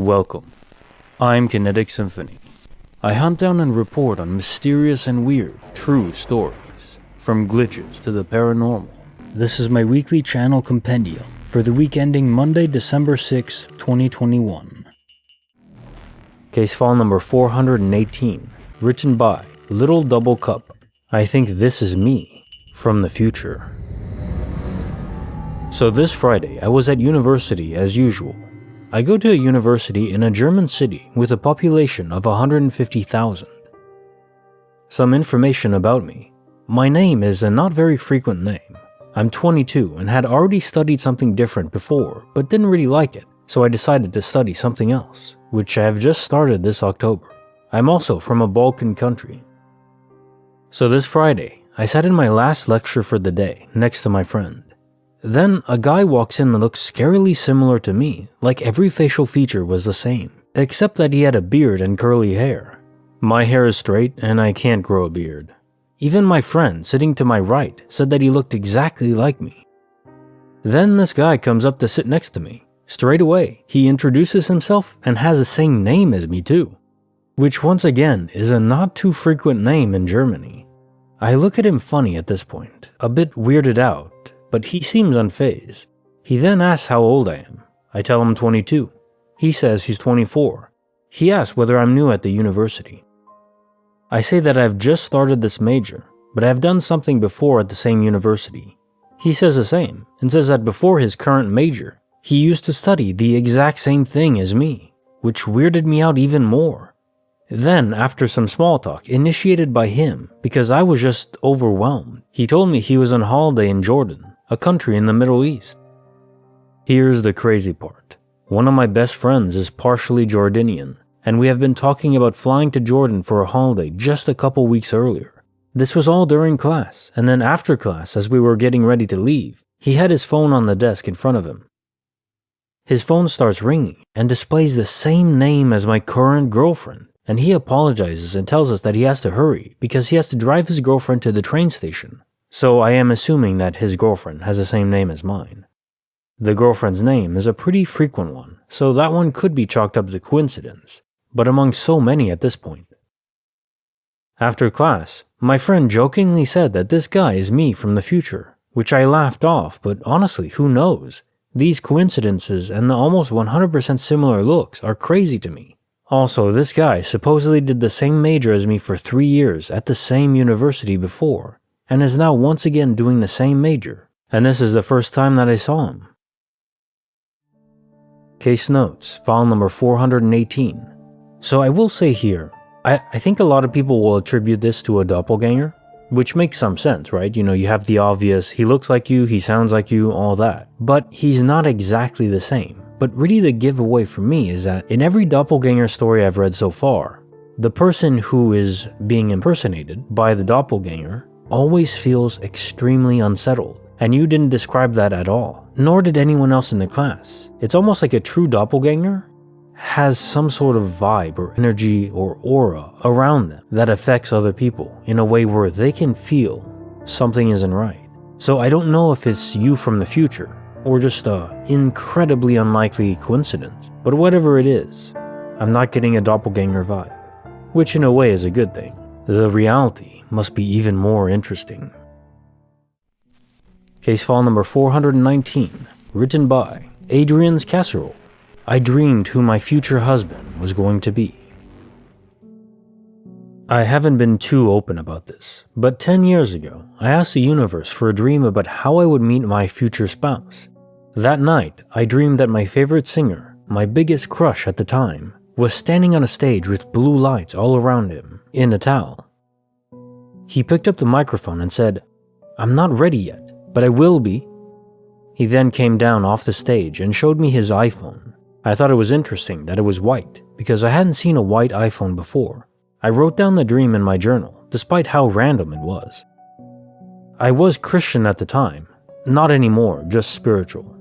Welcome. I'm Kinetic Symphony. I hunt down and report on mysterious and weird, true stories, from glitches to the paranormal. This is my weekly channel Compendium for the week ending Monday, December 6, 2021. Case file number 418, written by Little Double Cup. I think this is me, from the future. So this Friday, I was at university as usual. I go to a university in a German city with a population of 150,000. Some information about me. My name is a not very frequent name. I'm 22 and had already studied something different before, but didn't really like it, so I decided to study something else, which I have just started this October. I'm also from a Balkan country. So this Friday, I sat in my last lecture for the day next to my friend. Then a guy walks in that looks scarily similar to me, like every facial feature was the same, except that he had a beard and curly hair. My hair is straight and I can't grow a beard. Even my friend sitting to my right said that he looked exactly like me. Then this guy comes up to sit next to me. Straight away, he introduces himself and has the same name as me too, which once again is a not too frequent name in Germany. I look at him funny at this point, a bit weirded out, but he seems unfazed. He then asks how old I am. I tell him 22. He says he's 24. He asks whether I'm new at the university. I say that I've just started this major, but I've done something before at the same university. He says the same, and says that before his current major, he used to study the exact same thing as me, which weirded me out even more. Then, after some small talk initiated by him, because I was just overwhelmed, he told me he was on holiday in Jordan, a country in the Middle East. Here's the crazy part. One of my best friends is partially Jordanian, and we have been talking about flying to Jordan for a holiday just a couple weeks earlier. This was all during class, and then after class, as we were getting ready to leave, he had his phone on the desk in front of him. His phone starts ringing and displays the same name as my current girlfriend, and he apologizes and tells us that he has to hurry because he has to drive his girlfriend to the train station. So I am assuming that his girlfriend has the same name as mine. The girlfriend's name is a pretty frequent one, so that one could be chalked up to coincidence, but among so many at this point. After class, my friend jokingly said that this guy is me from the future, which I laughed off, but honestly, who knows? These coincidences and the almost 100% similar looks are crazy to me. Also, this guy supposedly did the same major as me for 3 years at the same university before, and is now once again doing the same major, and this is the first time that I saw him. Case notes, file number 418. So I will say here, I think a lot of people will attribute this to a doppelganger, which makes some sense, right? You have the obvious, he looks like you, he sounds like you, all that. But he's not exactly the same. But really the giveaway for me is that in every doppelganger story I've read so far, the person who is being impersonated by the doppelganger always feels extremely unsettled, and you didn't describe that at all, nor did anyone else in the class. It's almost like a true doppelganger has some sort of vibe or energy or aura around them that affects other people in a way where they can feel something isn't right. So I don't know if it's you from the future or just a incredibly unlikely coincidence, but whatever it is, I'm not getting a doppelganger vibe, which in a way is a good thing. The reality must be even more interesting. Case file number 419, written by Adrian's Casserole. I dreamed who my future husband was going to be. I haven't been too open about this, but 10 years ago, I asked the universe for a dream about how I would meet my future spouse. That night, I dreamed that my favorite singer, my biggest crush at the time, was standing on a stage with blue lights all around him, in a towel. He picked up the microphone and said, "I'm not ready yet, but I will be." He then came down off the stage and showed me his iPhone. I thought it was interesting that it was white, because I hadn't seen a white iPhone before. I wrote down the dream in my journal, despite how random it was. I was Christian at the time, not anymore, just spiritual.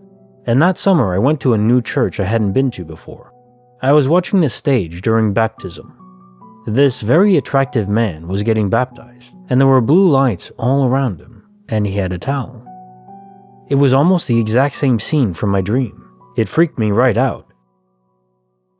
And that summer I went to a new church I hadn't been to before. I was watching the stage during baptism. This very attractive man was getting baptized, and there were blue lights all around him, and he had a towel. It was almost the exact same scene from my dream. It freaked me right out.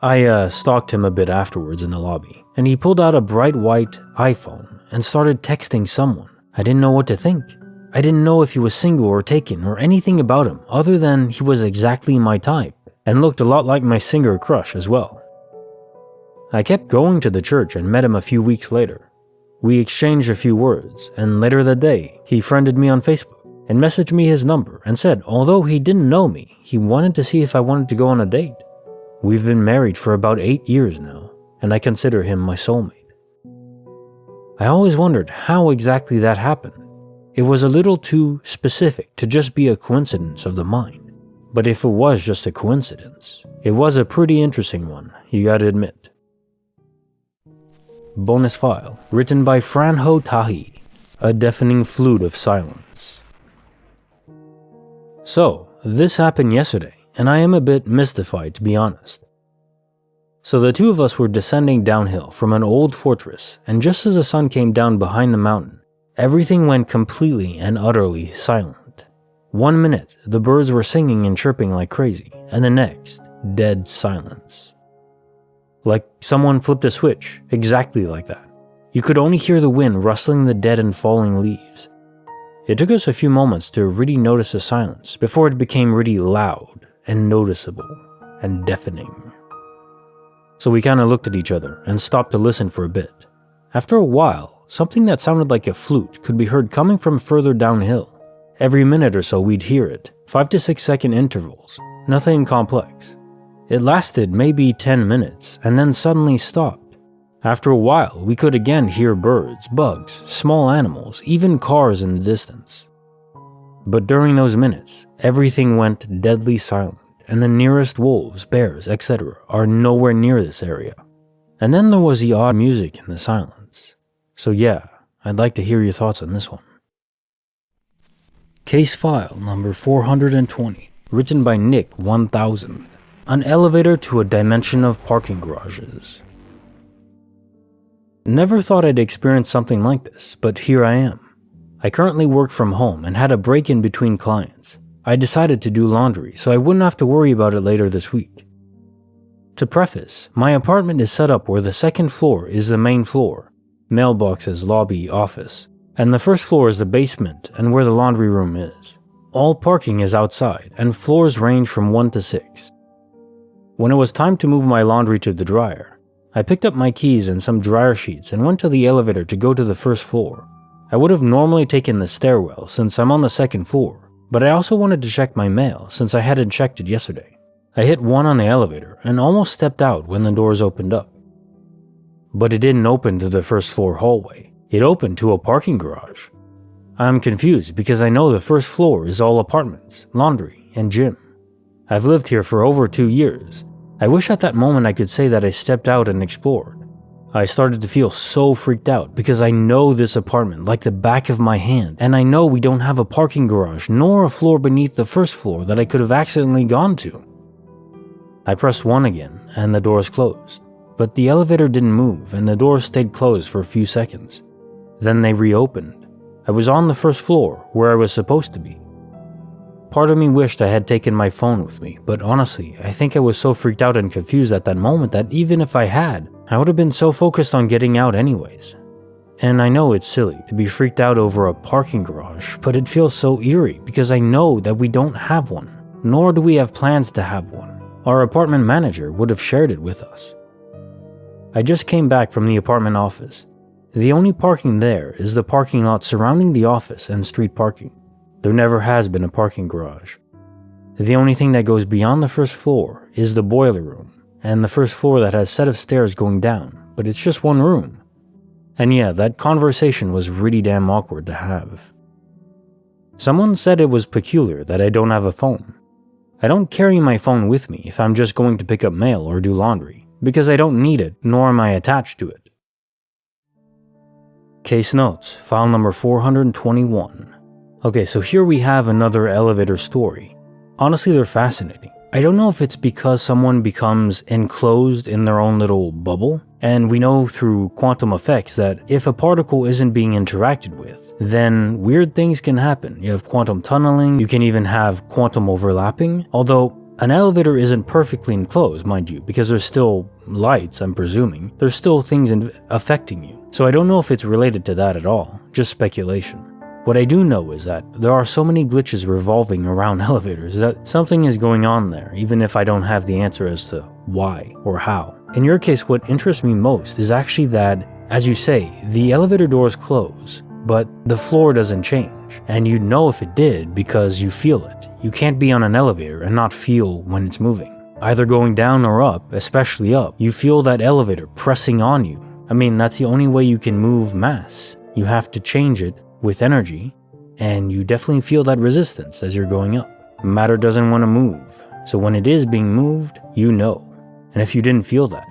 I stalked him a bit afterwards in the lobby, and he pulled out a bright white iPhone and started texting someone. I didn't know what to think. I didn't know if he was single or taken or anything about him other than he was exactly my type and looked a lot like my singer crush as well. I kept going to the church and met him a few weeks later. We exchanged a few words, and later that day, he friended me on Facebook and messaged me his number and said although he didn't know me, he wanted to see if I wanted to go on a date. We've been married for about 8 years now, and I consider him my soulmate. I always wondered how exactly that happened. It was a little too specific to just be a coincidence of the mind. But if it was just a coincidence, it was a pretty interesting one, you gotta admit. Bonus file, written by Franho Tahi, A Deafening Flute of Silence. So, this happened yesterday, and I am a bit mystified to be honest. So the two of us were descending downhill from an old fortress, and just as the sun came down behind the mountain, everything went completely and utterly silent. 1 minute, the birds were singing and chirping like crazy, and the next, dead silence. Like someone flipped a switch, exactly like that. You could only hear the wind rustling the dead and falling leaves. It took us a few moments to really notice the silence before it became really loud and noticeable and deafening. So we kinda looked at each other and stopped to listen for a bit. After a while, something that sounded like a flute could be heard coming from further downhill. Every minute or so we'd hear it, 5 to 6 second intervals, nothing complex. It lasted maybe 10 minutes and then suddenly stopped. After a while, we could again hear birds, bugs, small animals, even cars in the distance. But during those minutes, everything went deadly silent, and the nearest wolves, bears, etc. are nowhere near this area. And then there was the odd music in the silence. So yeah, I'd like to hear your thoughts on this one. Case file number 420, written by Nick 1000. An elevator to a dimension of parking garages. Never thought I'd experience something like this, but here I am. I currently work from home and had a break in between clients. I decided to do laundry so I wouldn't have to worry about it later this week. To preface, my apartment is set up where the second floor is the main floor, mailboxes, lobby, office, and the first floor is the basement and where the laundry room is. All parking is outside and floors range from 1 to 6. When it was time to move my laundry to the dryer, I picked up my keys and some dryer sheets and went to the elevator to go to the first floor. I would have normally taken the stairwell since I'm on the second floor, but I also wanted to check my mail since I hadn't checked it yesterday. I hit 1 on the elevator and almost stepped out when the doors opened up. But it didn't open to the first floor hallway, it opened to a parking garage. I'm confused because I know the first floor is all apartments, laundry, and gym. I've lived here for over 2 years. I wish at that moment I could say that I stepped out and explored. I started to feel so freaked out because I know this apartment like the back of my hand, and I know we don't have a parking garage nor a floor beneath the first floor that I could have accidentally gone to. I pressed 1 again and the doors closed, but the elevator didn't move and the doors stayed closed for a few seconds. Then they reopened. I was on the first floor where I was supposed to be. Part of me wished I had taken my phone with me, but honestly, I think I was so freaked out and confused at that moment that even if I had, I would have been so focused on getting out anyways. And I know it's silly to be freaked out over a parking garage, but it feels so eerie because I know that we don't have one, nor do we have plans to have one. Our apartment manager would have shared it with us. I just came back from the apartment office. The only parking there is the parking lot surrounding the office and street parking. There never has been a parking garage. The only thing that goes beyond the first floor is the boiler room, and the first floor that has a set of stairs going down, but it's just one room. And yeah, that conversation was really damn awkward to have. Someone said it was peculiar that I don't have a phone. I don't carry my phone with me if I'm just going to pick up mail or do laundry, because I don't need it, nor am I attached to it. Case notes, file number 421. Okay, so here we have another elevator story. Honestly, they're fascinating. I don't know if it's because someone becomes enclosed in their own little bubble, and we know through quantum effects that if a particle isn't being interacted with, then weird things can happen. You have quantum tunneling, you can even have quantum overlapping, although An elevator isn't perfectly enclosed, mind you, because there's still lights, I'm presuming. There's still things affecting you. So I don't know if it's related to that at all, just speculation. What I do know is that there are so many glitches revolving around elevators that something is going on there, even if I don't have the answer as to why or how. In your case, what interests me most is actually that, as you say, the elevator doors close, but the floor doesn't change. And you know if it did because you feel it. You can't be on an elevator and not feel when it's moving. Either going down or up, especially up, you feel that elevator pressing on you. I mean, that's the only way you can move mass. You have to change it with energy, and you definitely feel that resistance as you're going up. Matter doesn't want to move, so when it is being moved, you know. And if you didn't feel that,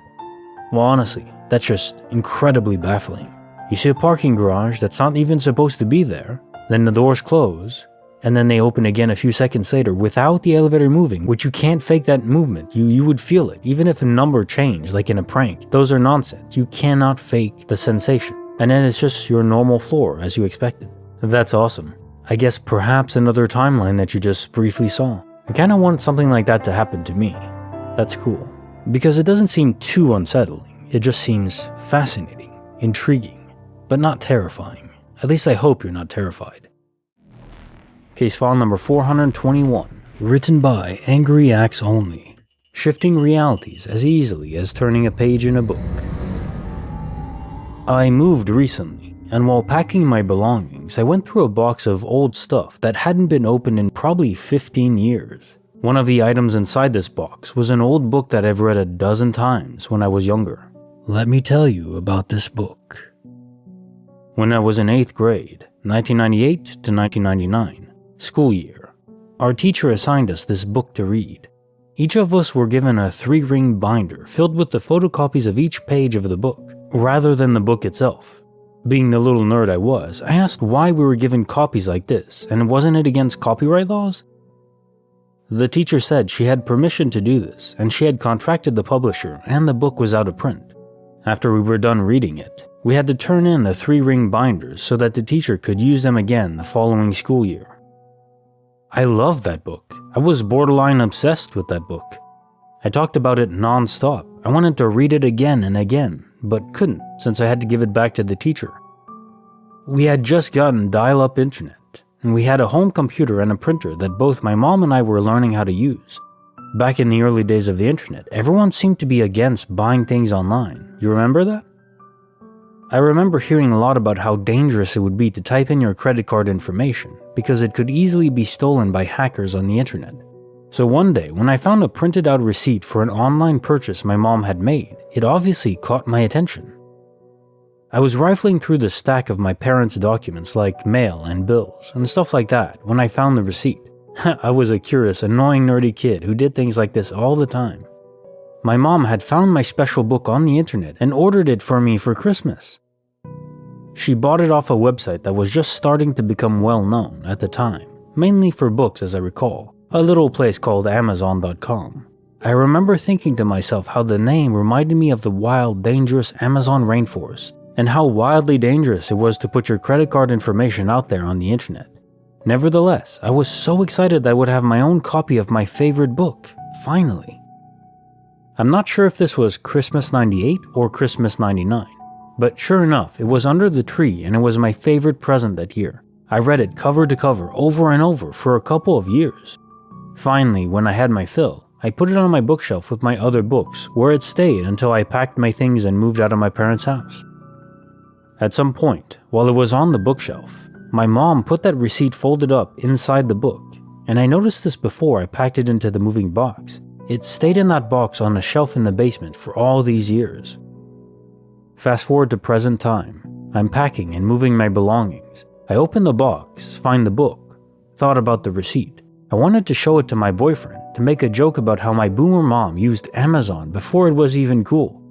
well, honestly, that's just incredibly baffling. You see a parking garage that's not even supposed to be there, then the doors close, and then they open again a few seconds later without the elevator moving, which you can't fake that movement. You would feel it, even if a number changed, like in a prank. Those are nonsense. You cannot fake the sensation. And then it's just your normal floor, as you expected. That's awesome. I guess perhaps another timeline that you just briefly saw. I kinda want something like that to happen to me. That's cool. Because it doesn't seem too unsettling. It just seems fascinating, intriguing, but not terrifying. At least I hope you're not terrified. Case file number 421, written by Angry Axe Only. Shifting realities as easily as turning a page in a book. I moved recently, and while packing my belongings, I went through a box of old stuff that hadn't been opened in probably 15 years. One of the items inside this box was an old book that I've read a dozen times when I was younger. Let me tell you about this book. When I was in 8th grade, 1998 to 1999, school year, our teacher assigned us this book to read. Each of us were given a 3-ring binder filled with the photocopies of each page of the book, rather than the book itself. Being the little nerd I was, I asked why we were given copies like this, and wasn't it against copyright laws? The teacher said she had permission to do this, and she had contracted the publisher, and the book was out of print. After we were done reading it, we had to turn in the 3-ring binders so that the teacher could use them again the following school year. I loved that book. I was borderline obsessed with that book. I talked about it non-stop. I wanted to read it again and again, but couldn't since I had to give it back to the teacher. We had just gotten dial-up internet, and we had a home computer and a printer that both my mom and I were learning how to use. Back in the early days of the internet, everyone seemed to be against buying things online. You remember that? I remember hearing a lot about how dangerous it would be to type in your credit card information because it could easily be stolen by hackers on the internet. So one day, when I found a printed out receipt for an online purchase my mom had made, it obviously caught my attention. I was rifling through the stack of my parents' documents like mail and bills and stuff like that when I found the receipt. I was a curious, annoying, nerdy kid who did things like this all the time. My mom had found my special book on the internet and ordered it for me for Christmas. She bought it off a website that was just starting to become well known at the time, mainly for books as I recall, a little place called Amazon.com. I remember thinking to myself how the name reminded me of the wild, dangerous Amazon rainforest, and how wildly dangerous it was to put your credit card information out there on the internet. Nevertheless, I was so excited that I would have my own copy of my favorite book, finally. I'm not sure if this was Christmas 98 or Christmas 99, but sure enough, it was under the tree and it was my favorite present that year. I read it cover to cover over and over for a couple of years. Finally, when I had my fill, I put it on my bookshelf with my other books, where it stayed until I packed my things and moved out of my parents' house. At some point, while it was on the bookshelf, my mom put that receipt folded up inside the book, and I noticed this before I packed it into the moving box. It stayed in that box on a shelf in the basement for all these years. Fast forward to present time. I'm packing and moving my belongings. I open the box, find the book, thought about the receipt. I wanted to show it to my boyfriend to make a joke about how my boomer mom used Amazon before it was even cool.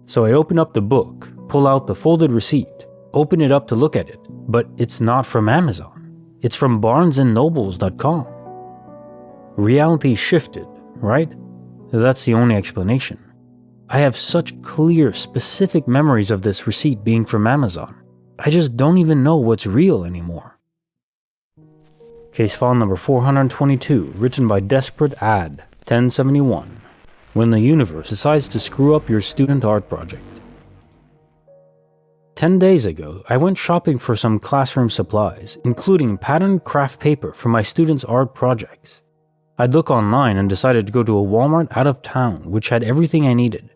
So I open up the book, pull out the folded receipt, open it up to look at it, but it's not from Amazon. It's from barnesandnobles.com. Reality shifted, right? That's the only explanation. I have such clear, specific memories of this receipt being from Amazon. I just don't even know what's real anymore. Case file number 422, written by Desperate Ad. 1071. When the universe decides to screw up your student art project. 10 days ago, I went shopping for some classroom supplies, including patterned craft paper for my students' art projects. I'd look online and decided to go to a Walmart out of town, which had everything I needed.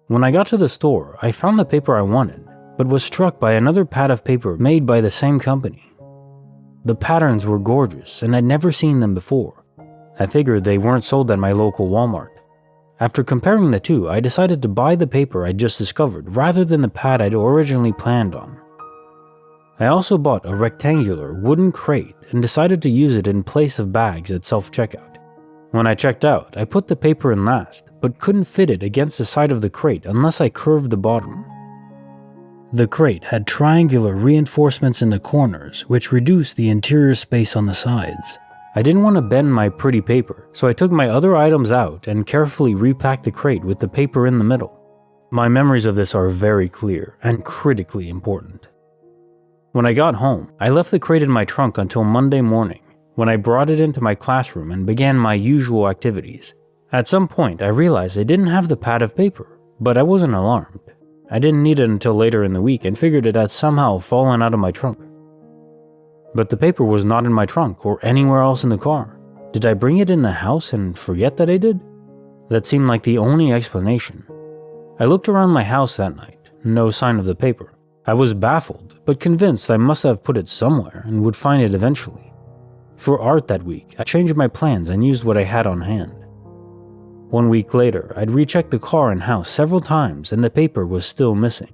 When I got to the store, I found the paper I wanted, but was struck by another pad of paper made by the same company. The patterns were gorgeous, and I'd never seen them before. I figured they weren't sold at my local Walmart. After comparing the two, I decided to buy the paper I'd just discovered rather than the pad I'd originally planned on. I also bought a rectangular wooden crate and decided to use it in place of bags at self-checkout. When I checked out, I put the paper in last, but couldn't fit it against the side of the crate unless I curved the bottom. The crate had triangular reinforcements in the corners, which reduced the interior space on the sides. I didn't want to bend my pretty paper, so I took my other items out and carefully repacked the crate with the paper in the middle. My memories of this are very clear and critically important. When I got home, I left the crate in my trunk until Monday morning, when I brought it into my classroom and began my usual activities. At some point, I realized I didn't have the pad of paper, but I wasn't alarmed. I didn't need it until later in the week and figured it had somehow fallen out of my trunk. But the paper was not in my trunk or anywhere else in the car. Did I bring it in the house and forget that I did? That seemed like the only explanation. I looked around my house that night, no sign of the paper. I was baffled, but convinced I must have put it somewhere and would find it eventually. For art that week, I changed my plans and used what I had on hand. 1 week later, I'd rechecked the car and house several times and the paper was still missing.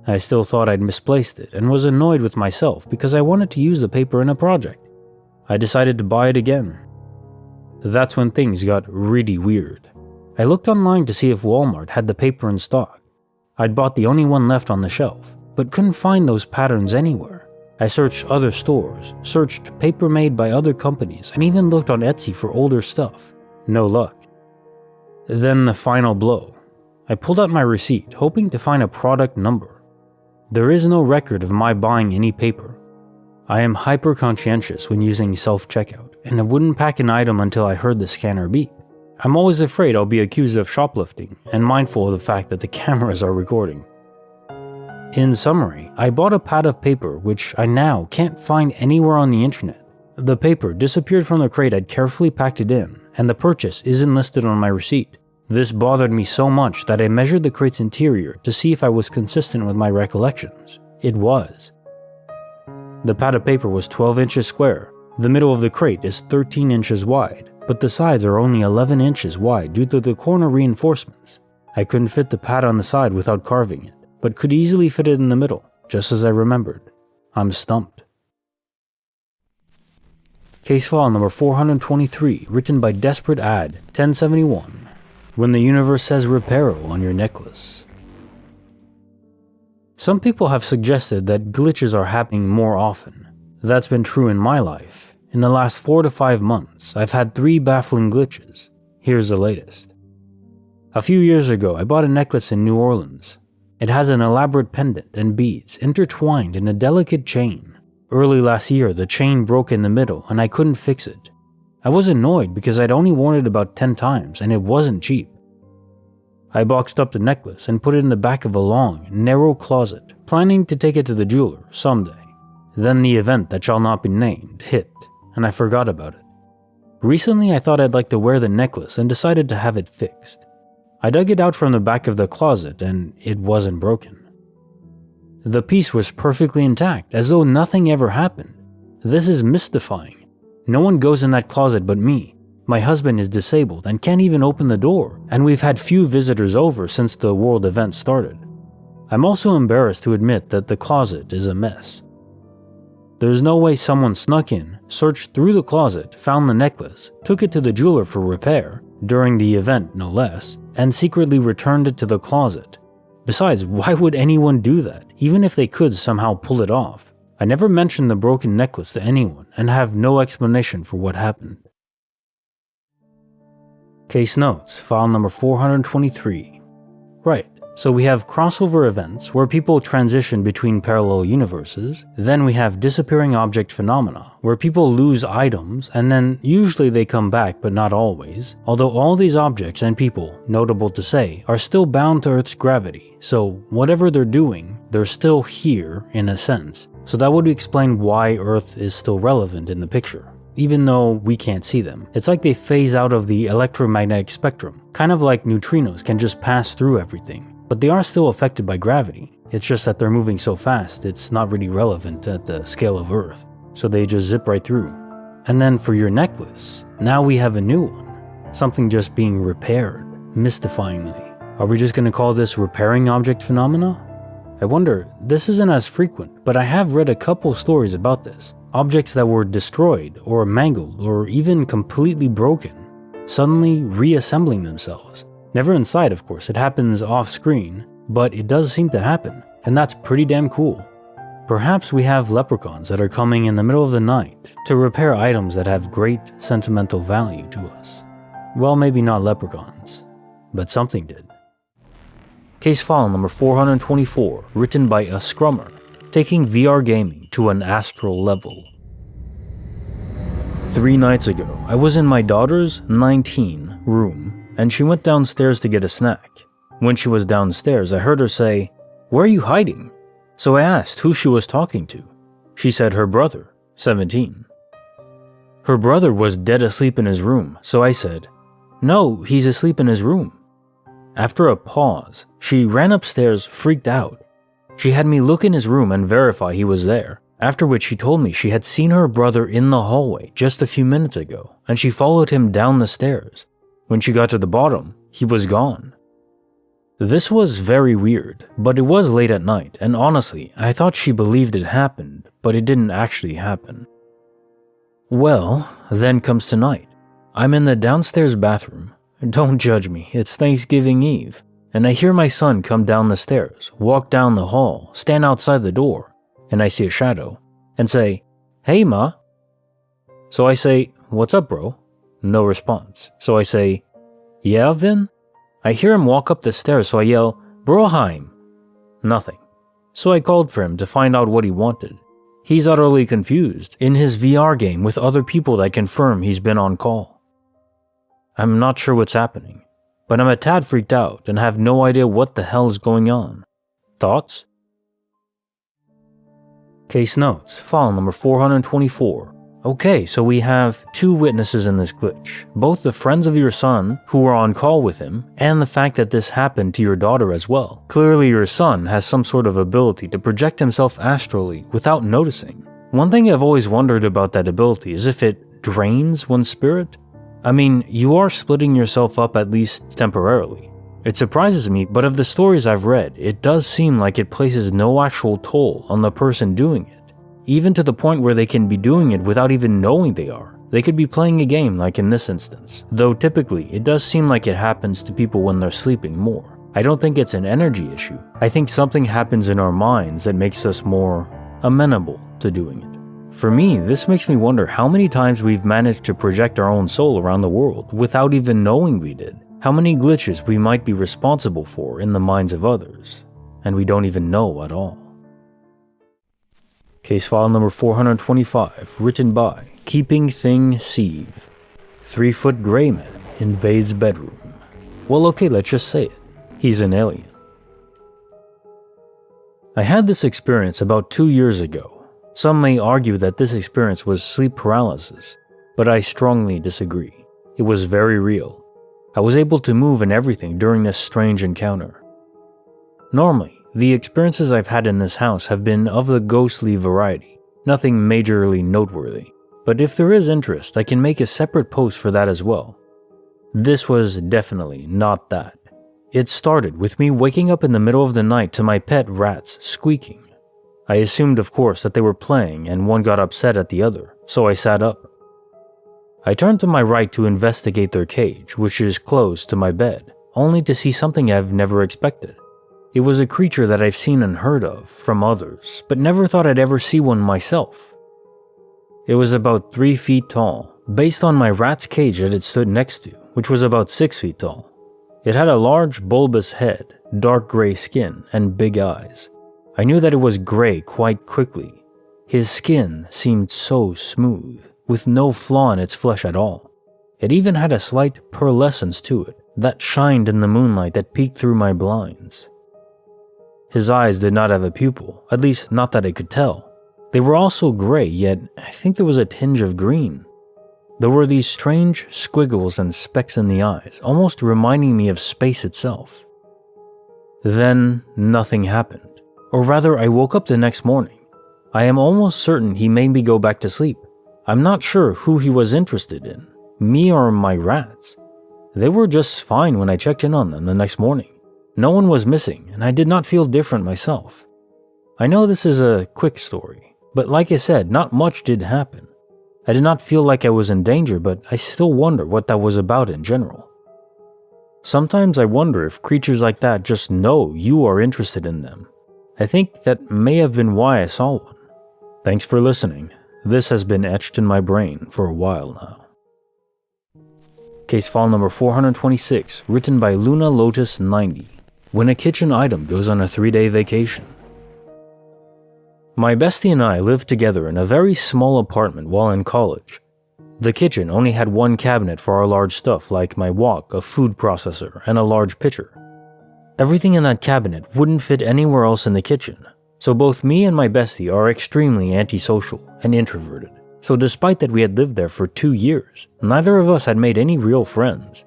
I still thought I'd misplaced it and was annoyed with myself because I wanted to use the paper in a project. I decided to buy it again. That's when things got really weird. I looked online to see if Walmart had the paper in stock. I'd bought the only one left on the shelf, but couldn't find those patterns anywhere. I searched other stores, searched paper made by other companies, and even looked on Etsy for older stuff. No luck. Then the final blow. I pulled out my receipt, hoping to find a product number. There is no record of my buying any paper. I am hyper-conscientious when using self-checkout, and I wouldn't pack an item until I heard the scanner beep. I'm always afraid I'll be accused of shoplifting, and mindful of the fact that the cameras are recording. In summary, I bought a pad of paper which I now can't find anywhere on the internet. The paper disappeared from the crate I'd carefully packed it in, and the purchase isn't listed on my receipt. This bothered me so much that I measured the crate's interior to see if I was consistent with my recollections. It was. The pad of paper was 12 inches square. The middle of the crate is 13 inches wide, but the sides are only 11 inches wide due to the corner reinforcements. I couldn't fit the pad on the side without carving it, but could easily fit it in the middle, just as I remembered. I'm stumped. Case file number 423, written by Desperate Ad, 1071. When the universe says Reparo on your necklace. Some people have suggested that glitches are happening more often. That's been true in my life. In the last 4 to 5 months, I've had 3 baffling glitches. Here's the latest. A few years ago, I bought a necklace in New Orleans. It has an elaborate pendant and beads intertwined in a delicate chain. Early last year, the chain broke in the middle and I couldn't fix it. I was annoyed because I'd only worn it about 10 times and it wasn't cheap. I boxed up the necklace and put it in the back of a long, narrow closet, planning to take it to the jeweler someday. Then the event that shall not be named hit, and I forgot about it. Recently I thought I'd like to wear the necklace and decided to have it fixed. I dug it out from the back of the closet and it wasn't broken. The piece was perfectly intact, as though nothing ever happened. This is mystifying. No one goes in that closet but me. My husband is disabled and can't even open the door, and we've had few visitors over since the world event started. I'm also embarrassed to admit that the closet is a mess. There's no way someone snuck in, searched through the closet, found the necklace, took it to the jeweler for repair, during the event no less, and secretly returned it to the closet. Besides, why would anyone do that, even if they could somehow pull it off? I never mentioned the broken necklace to anyone and have no explanation for what happened. Case notes, file number 423. Right, So we have crossover events where people transition between parallel universes, then we have disappearing object phenomena where people lose items and then usually they come back but not always, although all these objects and people, notable to say, are still bound to Earth's gravity, so whatever they're doing, they're still here in a sense. So that would explain why Earth is still relevant in the picture, even though we can't see them. It's like they phase out of the electromagnetic spectrum, kind of like neutrinos can just pass through everything. But they are still affected by gravity. It's just that they're moving so fast, it's not really relevant at the scale of Earth. So they just zip right through. And then for your necklace, now we have a new one. Something just being repaired, mystifyingly. Are we just gonna call this repairing object phenomena? I wonder, this isn't as frequent, but I have read a couple stories about this. Objects that were destroyed, or mangled, or even completely broken, suddenly reassembling themselves. Never inside, of course, it happens off-screen, but it does seem to happen, and that's pretty damn cool. Perhaps we have leprechauns that are coming in the middle of the night to repair items that have great sentimental value to us. Well, maybe not leprechauns, but something did. Case file number 424, written by a scrummer, taking VR gaming to an astral level. 3 nights ago, I was in my daughter's 19 room, and she went downstairs to get a snack. When she was downstairs, I heard her say, "Where are you hiding?" So I asked who she was talking to. She said her brother, 17. Her brother was dead asleep in his room, so I said, "No, he's asleep in his room." After a pause, she ran upstairs freaked out. She had me look in his room and verify he was there, after which she told me she had seen her brother in the hallway just a few minutes ago, and she followed him down the stairs. When she got to the bottom, he was gone. This was very weird, but it was late at night, and honestly, I thought she believed it happened, but it didn't actually happen. Well, then comes tonight. I'm in the downstairs bathroom. Don't judge me, it's Thanksgiving Eve, and I hear my son come down the stairs, walk down the hall, stand outside the door, and I see a shadow, and say, "Hey, Ma." So I say, "What's up, bro?" No response. So I say, "Yeah, Vin?" I hear him walk up the stairs, so I yell, "Broheim." Nothing. So I called for him to find out what he wanted. He's utterly confused, in his VR game with other people that confirm he's been on call. I'm not sure what's happening, but I'm a tad freaked out and have no idea what the hell is going on. Thoughts? Case notes, file number 424. Okay, so we have 2 witnesses in this glitch, both the friends of your son who were on call with him, and the fact that this happened to your daughter as well. Clearly your son has some sort of ability to project himself astrally without noticing. One thing I've always wondered about that ability is if it drains one's spirit. I mean, you are splitting yourself up at least temporarily. It surprises me, but of the stories I've read, it does seem like it places no actual toll on the person doing it. Even to the point where they can be doing it without even knowing they are. They could be playing a game like in this instance, though typically it does seem like it happens to people when they're sleeping more. I don't think it's an energy issue. I think something happens in our minds that makes us more amenable to doing it. For me, this makes me wonder how many times we've managed to project our own soul around the world without even knowing we did. How many glitches we might be responsible for in the minds of others, and we don't even know at all. Case file number 425, written by Keeping Thing Sieve. 3-foot gray man invades bedroom. Well, okay, let's just say it. He's an alien. I had this experience about 2 years ago. Some may argue that this experience was sleep paralysis, but I strongly disagree. It was very real. I was able to move and everything during this strange encounter. Normally, the experiences I've had in this house have been of the ghostly variety, nothing majorly noteworthy, but if there is interest, I can make a separate post for that as well. This was definitely not that. It started with me waking up in the middle of the night to my pet rats squeaking. I assumed, of course, that they were playing and one got upset at the other, so I sat up. I turned to my right to investigate their cage, which is close to my bed, only to see something I've never expected. It was a creature that I've seen and heard of from others, but never thought I'd ever see one myself. It was about 3 feet tall, based on my rat's cage that it stood next to, which was about 6 feet tall. It had a large bulbous head, dark gray skin, and big eyes. I knew that it was gray quite quickly. His skin seemed so smooth, with no flaw in its flesh at all. It even had a slight pearlescence to it that shined in the moonlight that peeked through my blinds. His eyes did not have a pupil, at least not that I could tell. They were also gray, yet I think there was a tinge of green. There were these strange squiggles and specks in the eyes, almost reminding me of space itself. Then nothing happened, or rather I woke up the next morning. I am almost certain he made me go back to sleep. I'm not sure who he was interested in, me or my rats. They were just fine when I checked in on them the next morning. No one was missing, and I did not feel different myself. I know this is a quick story, but like I said, not much did happen. I did not feel like I was in danger, but I still wonder what that was about in general. Sometimes I wonder if creatures like that just know you are interested in them. I think that may have been why I saw one. Thanks for listening. This has been etched in my brain for a while now. Case file number 426, written by Luna Lotus 90. When a kitchen item goes on a 3-day vacation. My bestie and I lived together in a very small apartment while in college. The kitchen only had one cabinet for our large stuff like my wok, a food processor, and a large pitcher. Everything in that cabinet wouldn't fit anywhere else in the kitchen, so both me and my bestie are extremely antisocial and introverted. So despite that we had lived there for 2 years, neither of us had made any real friends.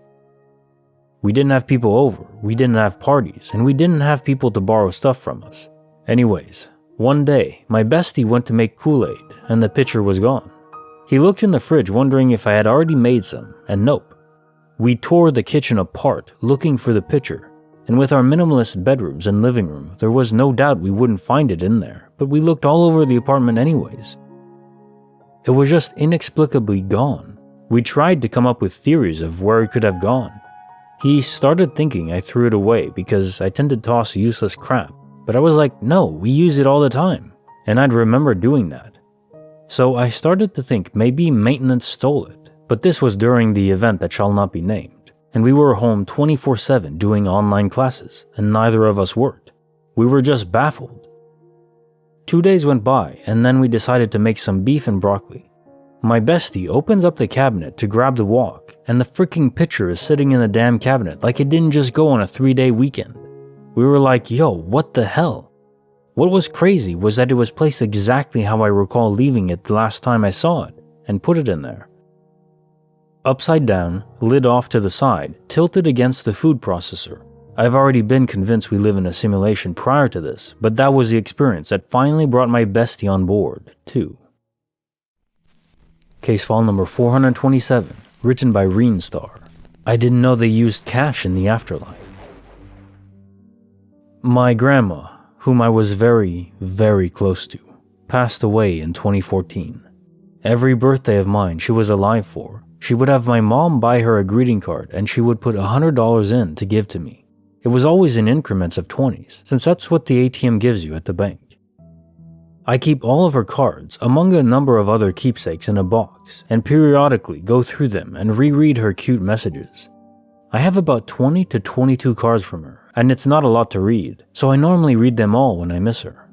We didn't have people over, we didn't have parties, and we didn't have people to borrow stuff from us. Anyways, one day, my bestie went to make Kool-Aid, and the pitcher was gone. He looked in the fridge wondering if I had already made some, and nope. We tore the kitchen apart looking for the pitcher, and with our minimalist bedrooms and living room, there was no doubt we wouldn't find it in there, but we looked all over the apartment anyways. It was just inexplicably gone. We tried to come up with theories of where it could have gone. He started thinking I threw it away because I tend to toss useless crap, but I was like, no, we use it all the time, and I'd remember doing that. So I started to think maybe maintenance stole it, but this was during the event that shall not be named, and we were home 24/7 doing online classes, and neither of us worked. We were just baffled. 2 days went by, and then we decided to make some beef and broccoli. My bestie opens up the cabinet to grab the wok, and the freaking pitcher is sitting in the damn cabinet like it didn't just go on a 3-day weekend. We were like, yo, what the hell? What was crazy was that it was placed exactly how I recall leaving it the last time I saw it, and put it in there. Upside down, lid off to the side, tilted against the food processor. I've already been convinced we live in a simulation prior to this, but that was the experience that finally brought my bestie on board, too. Case file number 427, written by Reenstar. I didn't know they used cash in the afterlife. My grandma, whom I was very, very close to, passed away in 2014. Every birthday of mine she was alive for, she would have my mom buy her a greeting card and she would put $100 in to give to me. It was always in increments of 20s, since that's what the ATM gives you at the bank. I keep all of her cards, among a number of other keepsakes, in a box, and periodically go through them and reread her cute messages. I have about 20 to 22 cards from her, and it's not a lot to read, so I normally read them all when I miss her.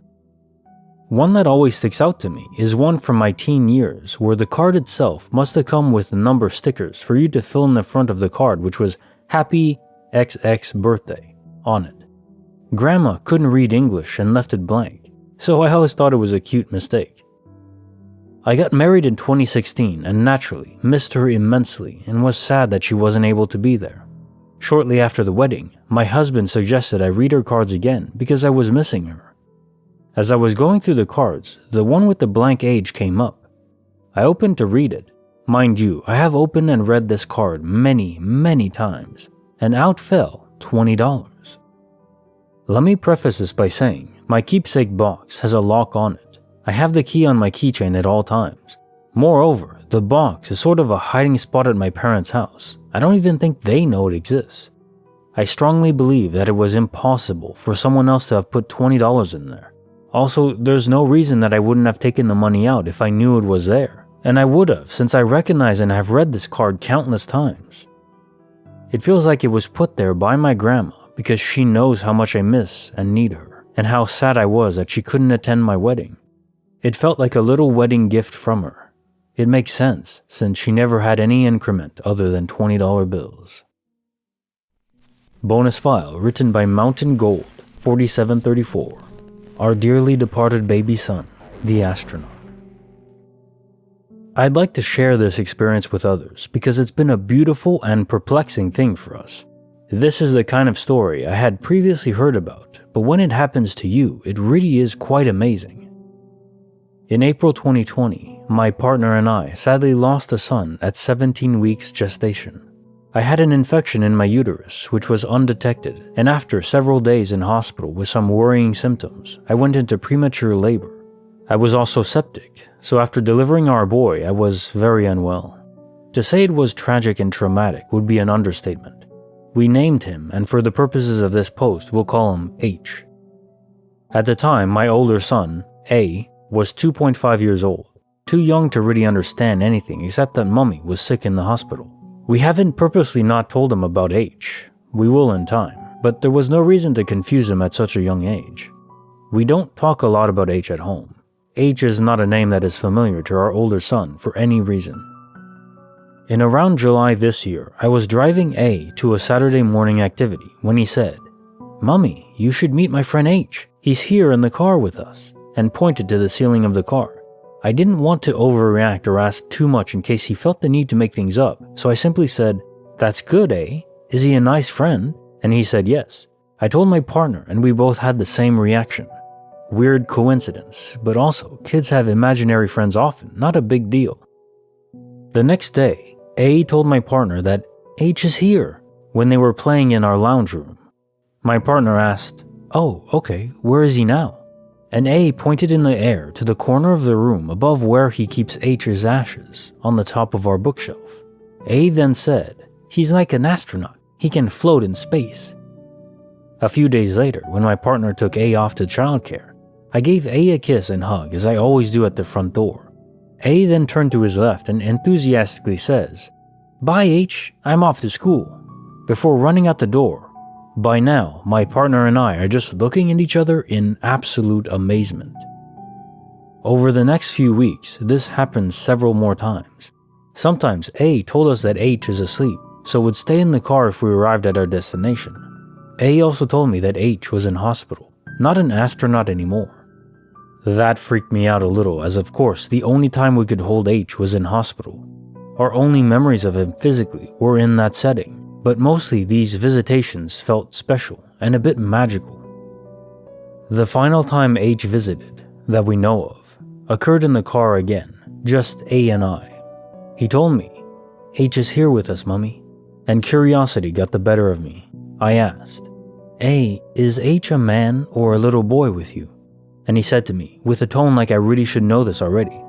One that always sticks out to me is one from my teen years, where the card itself must have come with a number of stickers for you to fill in the front of the card, which was Happy XX Birthday on it. Grandma couldn't read English and left it blank, so I always thought it was a cute mistake. I got married in 2016 and naturally missed her immensely and was sad that she wasn't able to be there. Shortly after the wedding, my husband suggested I read her cards again because I was missing her. As I was going through the cards, the one with the blank age came up. I opened to read it. Mind you, I have opened and read this card many, many times, and out fell $20. Let me preface this by saying, my keepsake box has a lock on it. I have the key on my keychain at all times. Moreover, the box is sort of a hiding spot at my parents' house. I don't even think they know it exists. I strongly believe that it was impossible for someone else to have put $20 in there. Also, there's no reason that I wouldn't have taken the money out if I knew it was there. And I would have, since I recognize and have read this card countless times. It feels like it was put there by my grandma because she knows how much I miss and need her, and how sad I was that she couldn't attend my wedding. It felt like a little wedding gift from her. It makes sense since she never had any increment other than $20 bills. Bonus file written by Mountain Gold 4734. Our dearly departed baby son, the Astronaut. I'd like to share this experience with others because it's been a beautiful and perplexing thing for us. This is the kind of story I had previously heard about, but when it happens to you, it really is quite amazing. In April 2020, my partner and I sadly lost a son at 17 weeks gestation. I had an infection in my uterus, which was undetected, and after several days in hospital with some worrying symptoms, I went into premature labor. I was also septic, so after delivering our boy, I was very unwell. To say it was tragic and traumatic would be an understatement. We named him, and for the purposes of this post, we'll call him H. At the time, my older son, A, was 2.5 years old, too young to really understand anything except that Mummy was sick in the hospital. We haven't purposely not told him about H. We will in time, but there was no reason to confuse him at such a young age. We don't talk a lot about H at home. H is not a name that is familiar to our older son for any reason. In around July this year, I was driving A to a Saturday morning activity when he said, "Mummy, you should meet my friend H. He's here in the car with us," and pointed to the ceiling of the car. I didn't want to overreact or ask too much in case he felt the need to make things up, so I simply said, "That's good, eh? Is he a nice friend?" And he said yes. I told my partner and we both had the same reaction. Weird coincidence, but also kids have imaginary friends often, not a big deal. The next day, A told my partner that H is here when they were playing in our lounge room. My partner asked, "Oh, okay, where is he now?" And A pointed in the air to the corner of the room above where he keeps H's ashes, on the top of our bookshelf. A then said, "He's like an astronaut, he can float in space." A few days later, when my partner took A off to childcare, I gave A a kiss and hug as I always do at the front door. A then turned to his left and enthusiastically says, "Bye H, I'm off to school," before running out the door. By now, my partner and I are just looking at each other in absolute amazement. Over the next few weeks, this happened several more times. Sometimes A told us that H is asleep, so would stay in the car if we arrived at our destination. A also told me that H was in hospital, not an astronaut anymore. That freaked me out a little, as of course the only time we could hold H was in hospital. Our only memories of him physically were in that setting. But mostly these visitations felt special and a bit magical. The final time H visited, that we know of, occurred in the car again, just A and I. He told me, "H is here with us, Mummy," and curiosity got the better of me. I asked, "A, is H a man or a little boy with you?" And he said to me, with a tone like I really should know this already,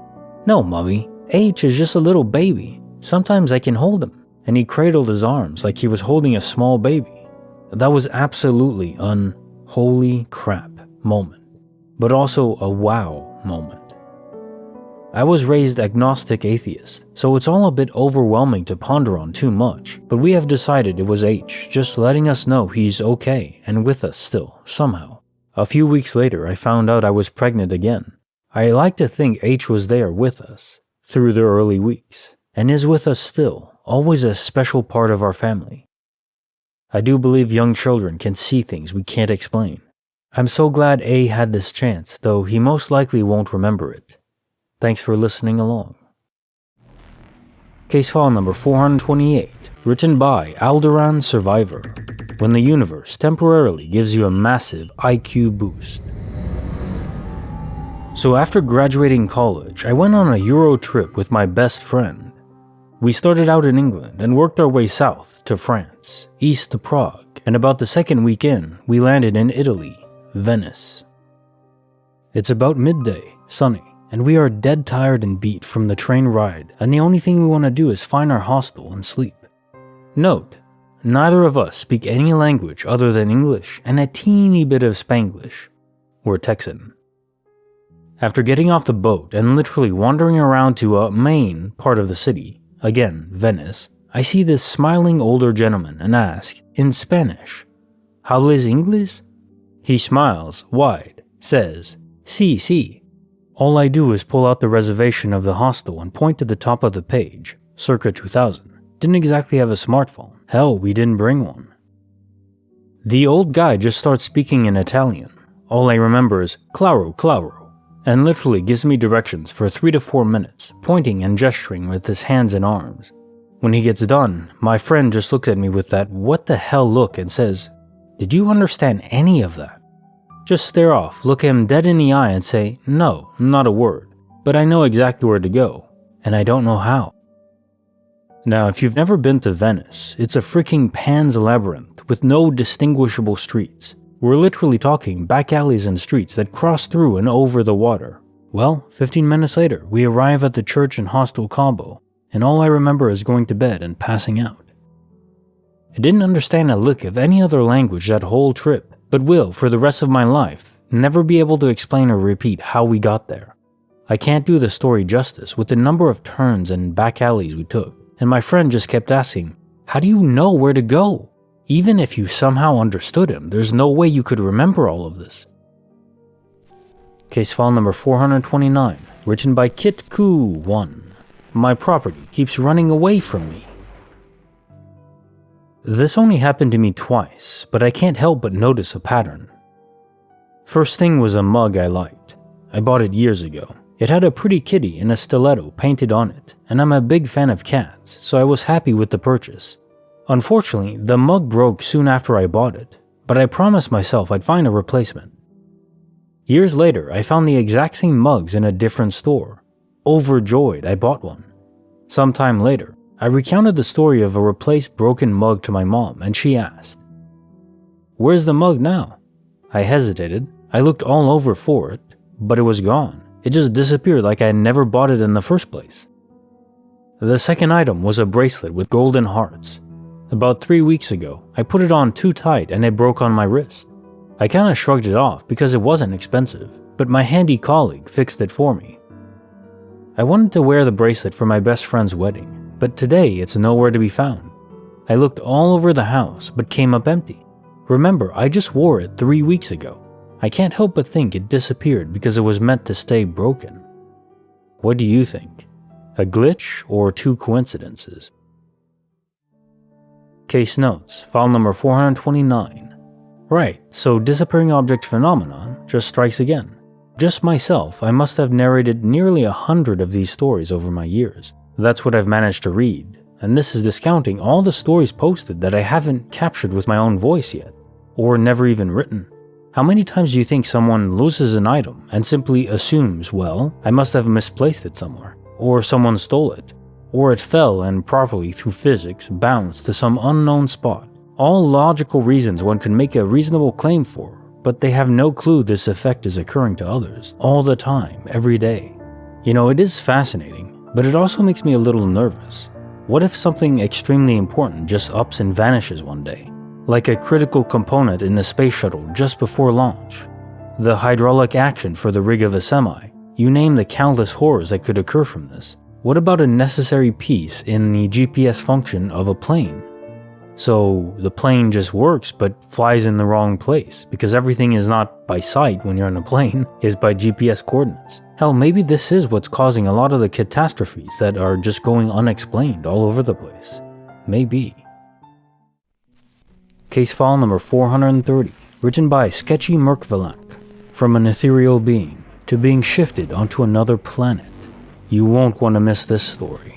"No, Mummy, H is just a little baby. Sometimes I can hold him." And he cradled his arms like he was holding a small baby. That was absolutely an holy crap moment, but also a wow moment. I was raised agnostic atheist, so it's all a bit overwhelming to ponder on too much, but we have decided it was H just letting us know he's okay and with us still, somehow. A few weeks later, I found out I was pregnant again. I like to think H was there with us through the early weeks, and is with us still. Always a special part of our family. I do believe young children can see things we can't explain. I'm so glad A had this chance, though he most likely won't remember it. Thanks for listening along. Case file number 428, written by Alderan Survivor. When the universe temporarily gives you a massive IQ boost. So after graduating college, I went on a Euro trip with my best friend. We started out in England and worked our way south to France, east to Prague, and about the second week in, we landed in Italy, Venice. It's about midday, sunny, and we are dead tired and beat from the train ride, and the only thing we want to do is find our hostel and sleep. Note, neither of us speak any language other than English and a teeny bit of Spanglish. We're Texan. After getting off the boat and literally wandering around to a main part of the city, again, Venice, I see this smiling older gentleman and ask, in Spanish, ¿Hablas inglés? He smiles, wide, says, Sí, sí. All I do is pull out the reservation of the hostel and point to the top of the page, circa 2000. Didn't exactly have a smartphone. Hell, we didn't bring one. The old guy just starts speaking in Italian. All I remember is claro, claro, and literally gives me directions for 3 to 4 minutes, pointing and gesturing with his hands and arms. When he gets done, my friend just looks at me with that what the hell look and says, "Did you understand any of that?" Just stare off, look him dead in the eye and say, "No, not a word, but I know exactly where to go, and I don't know how." Now, if you've never been to Venice, it's a freaking Pan's Labyrinth with no distinguishable streets. We're literally talking back alleys and streets that cross through and over the water. Well, 15 minutes later, we arrive at the church and hostel combo, and all I remember is going to bed and passing out. I didn't understand a lick of any other language that whole trip, but will, for the rest of my life, never be able to explain or repeat how we got there. I can't do the story justice with the number of turns and back alleys we took, and my friend just kept asking, "How do you know where to go? Even if you somehow understood him, there's no way you could remember all of this." Case file number 429, written by KitKoo1. My property keeps running away from me. This only happened to me twice, but I can't help but notice a pattern. First thing was a mug I liked. I bought it years ago. It had a pretty kitty and a stiletto painted on it, and I'm a big fan of cats, so I was happy with the purchase. Unfortunately, the mug broke soon after I bought it, but I promised myself I'd find a replacement. Years later, I found the exact same mugs in a different store. Overjoyed, I bought one. Sometime later, I recounted the story of a replaced broken mug to my mom, and she asked, "Where's the mug now?" I hesitated. I looked all over for it, but it was gone. It just disappeared like I had never bought it in the first place. The second item was a bracelet with golden hearts. About 3 weeks ago, I put it on too tight and it broke on my wrist. I kinda shrugged it off because it wasn't expensive, but my handy colleague fixed it for me. I wanted to wear the bracelet for my best friend's wedding, but today it's nowhere to be found. I looked all over the house but came up empty. Remember, I just wore it 3 weeks ago. I can't help but think it disappeared because it was meant to stay broken. What do you think? A glitch or two coincidences? Case notes, file number 429. Right, so disappearing object phenomenon just strikes again. Just myself, I must have narrated nearly 100 of these stories over my years. That's what I've managed to read, and this is discounting all the stories posted that I haven't captured with my own voice yet, or never even written. How many times do you think someone loses an item and simply assumes, well, I must have misplaced it somewhere, or someone stole it, or it fell and properly through physics bounced to some unknown spot? All logical reasons one could make a reasonable claim for, but they have no clue this effect is occurring to others, all the time, every day. You know, it is fascinating, but it also makes me a little nervous. What if something extremely important just ups and vanishes one day? Like a critical component in a space shuttle just before launch. The hydraulic action for the rig of a semi. You name the countless horrors that could occur from this. What about a necessary piece in the GPS function of a plane? So the plane just works but flies in the wrong place because everything is not by sight when you're on a plane, is by GPS coordinates. Hell, maybe this is what's causing a lot of the catastrophes that are just going unexplained all over the place. Maybe. Case file number 430, written by Sketchy Merkvalank. From an ethereal being to being shifted onto another planet. You won't want to miss this story.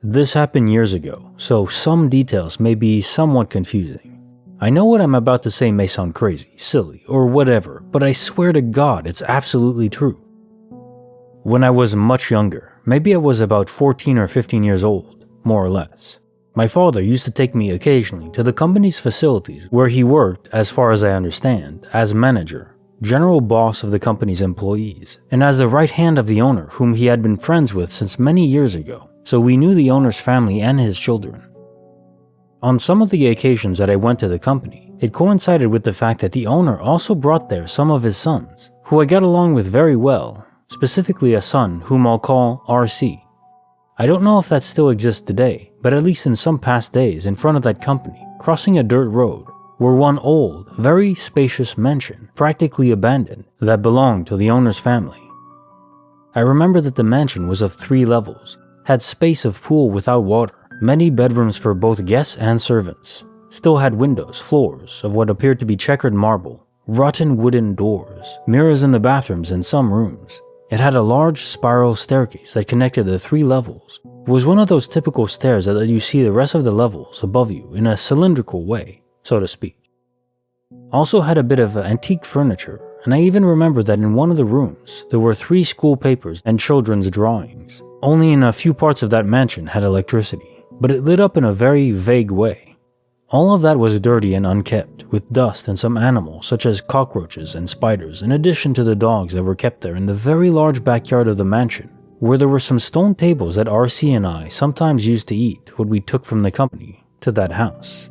This happened years ago, so some details may be somewhat confusing. I know what I'm about to say may sound crazy, silly, or whatever, but I swear to God it's absolutely true. When I was much younger, maybe I was about 14 or 15 years old, more or less, my father used to take me occasionally to the company's facilities where he worked, as far as I understand, as manager, general boss of the company's employees, and as the right hand of the owner whom he had been friends with since many years ago, so we knew the owner's family and his children. On some of the occasions that I went to the company, it coincided with the fact that the owner also brought there some of his sons, who I got along with very well, specifically a son whom I'll call RC. I don't know if that still exists today, but at least in some past days in front of that company, crossing a dirt road, were one old, very spacious mansion, practically abandoned, that belonged to the owner's family. I remember that the mansion was of 3 levels, had space of pool without water, many bedrooms for both guests and servants, still had windows, floors of what appeared to be checkered marble, rotten wooden doors, mirrors in the bathrooms in some rooms. It had a large spiral staircase that connected the 3 levels. It was one of those typical stairs that let you see the rest of the levels above you in a cylindrical way, so to speak. Also had a bit of antique furniture, and I even remember that in one of the rooms there were 3 school papers and children's drawings. Only in a few parts of that mansion had electricity, but it lit up in a very vague way. All of that was dirty and unkept, with dust and some animals such as cockroaches and spiders, in addition to the dogs that were kept there in the very large backyard of the mansion, where there were some stone tables that RC and I sometimes used to eat what we took from the company to that house.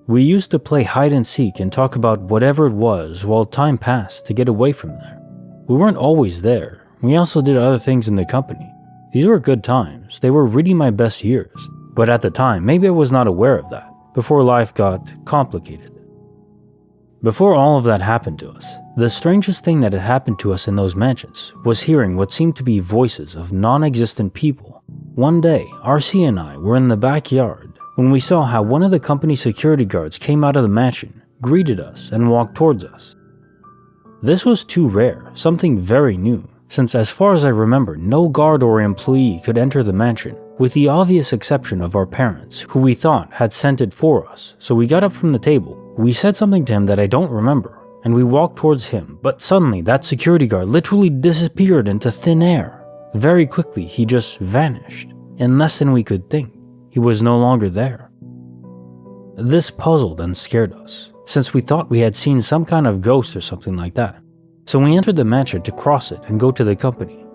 We used to play hide and seek and talk about whatever it was while time passed to get away from there. We weren't always there. We also did other things in the company. These were good times. They were really my best years. But at the time, maybe I was not aware of that, before life got complicated. Before all of that happened to us, the strangest thing that had happened to us in those mansions was hearing what seemed to be voices of non-existent people. One day, RC and I were in the backyard when we saw how one of the company security guards came out of the mansion, greeted us, and walked towards us. This was too rare, something very new, since as far as I remember, no guard or employee could enter the mansion, with the obvious exception of our parents, who we thought had sent it for us. So we got up from the table, we said something to him that I don't remember, and we walked towards him, but suddenly that security guard literally disappeared into thin air. Very quickly, he just vanished. In less than we could think, he was no longer there. This puzzled and scared us, since we thought we had seen some kind of ghost or something like that. So we entered the mansion to cross it and go to the company.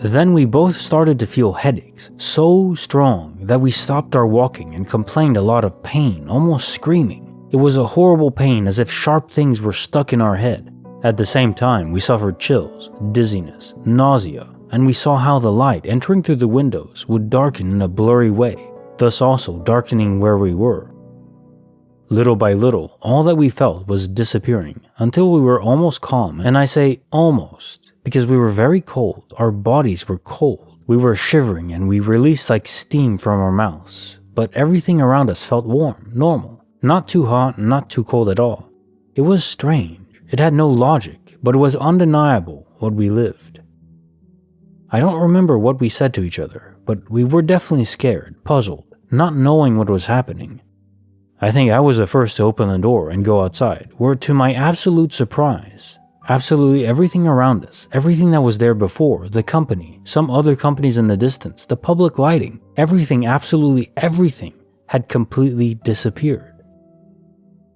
Then we both started to feel headaches, so strong that we stopped our walking and complained a lot of pain, almost screaming. It was a horrible pain, as if sharp things were stuck in our head. At the same time, we suffered chills, dizziness, nausea, and we saw how the light entering through the windows would darken in a blurry way, thus also darkening where we were. Little by little, all that we felt was disappearing until we were almost calm, and I say almost because we were very cold. Our bodies were cold. We were shivering and we released like steam from our mouths, but everything around us felt warm, normal, not too hot, not too cold at all. It was strange. It had no logic, but it was undeniable what we lived. I don't remember what we said to each other, but we were definitely scared, puzzled, not knowing what was happening. I think I was the first to open the door and go outside, where to my absolute surprise, absolutely everything around us, everything that was there before, the company, some other companies in the distance, the public lighting, everything, absolutely everything, had completely disappeared.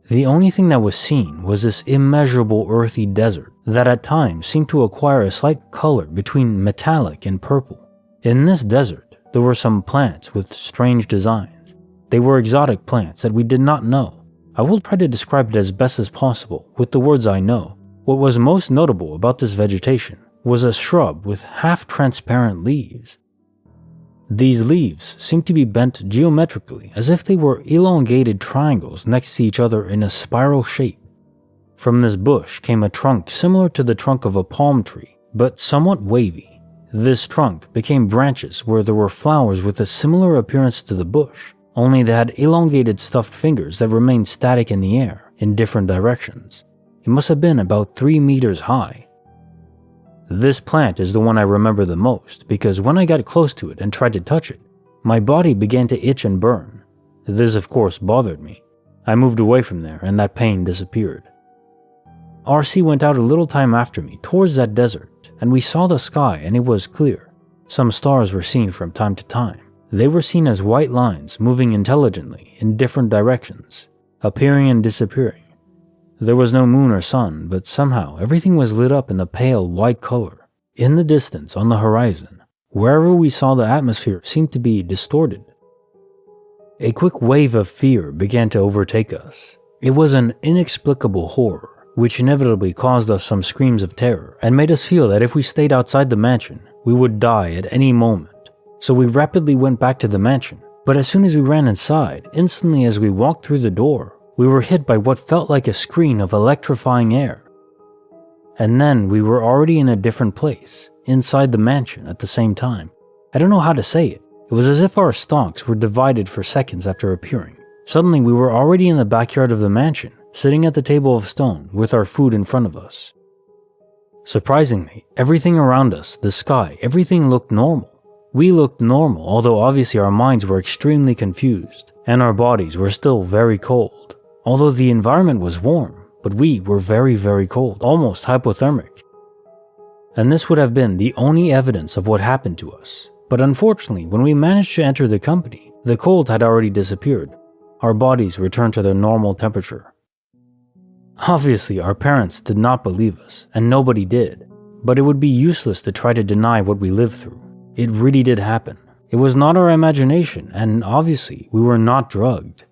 The only thing that was seen was this immeasurable earthy desert that at times seemed to acquire a slight color between metallic and purple. In this desert, there were some plants with strange designs. They were exotic plants that we did not know. I will try to describe it as best as possible with the words I know. What was most notable about this vegetation was a shrub with half-transparent leaves. These leaves seemed to be bent geometrically, as if they were elongated triangles next to each other in a spiral shape. From this bush came a trunk similar to the trunk of a palm tree, but somewhat wavy. This trunk became branches where there were flowers with a similar appearance to the bush, only they had elongated stuffed fingers that remained static in the air in different directions. It must have been about 3 meters high. This plant is the one I remember the most because when I got close to it and tried to touch it, my body began to itch and burn. This of course bothered me. I moved away from there and that pain disappeared. RC went out a little time after me towards that desert and we saw the sky and it was clear. Some stars were seen from time to time. They were seen as white lines moving intelligently in different directions, appearing and disappearing. There was no moon or sun, but somehow everything was lit up in a pale white color. In the distance, on the horizon, wherever we saw the atmosphere seemed to be distorted. A quick wave of fear began to overtake us. It was an inexplicable horror, which inevitably caused us some screams of terror and made us feel that if we stayed outside the mansion, we would die at any moment. So we rapidly went back to the mansion, but as soon as we ran inside, instantly as we walked through the door, we were hit by what felt like a screen of electrifying air. And then we were already in a different place, inside the mansion at the same time. I don't know how to say it. It was as if our stalks were divided for seconds after appearing. Suddenly we were already in the backyard of the mansion, sitting at the table of stone with our food in front of us. Surprisingly, everything around us, the sky, everything looked normal. We looked normal, although obviously our minds were extremely confused, and our bodies were still very cold. Although the environment was warm, but we were very, very cold, almost hypothermic. And this would have been the only evidence of what happened to us. But unfortunately, when we managed to enter the company, the cold had already disappeared. Our bodies returned to their normal temperature. Obviously, our parents did not believe us, and nobody did. But it would be useless to try to deny what we lived through. It really did happen. It was not our imagination, and obviously, we were not drugged.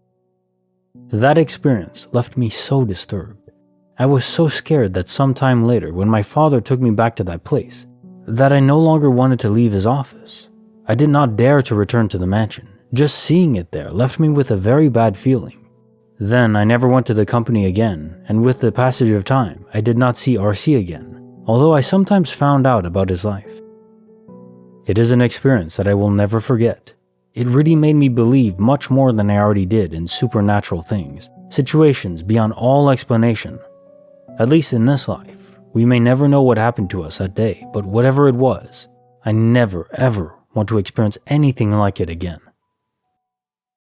That experience left me so disturbed. I was so scared that sometime later, when my father took me back to that place, that I no longer wanted to leave his office. I did not dare to return to the mansion. Just seeing it there left me with a very bad feeling. Then I never went to the company again, and with the passage of time, I did not see RC again, although I sometimes found out about his life. It is an experience that I will never forget. It really made me believe much more than I already did in supernatural things, situations beyond all explanation. At least in this life, we may never know what happened to us that day, but whatever it was, I never ever want to experience anything like it again.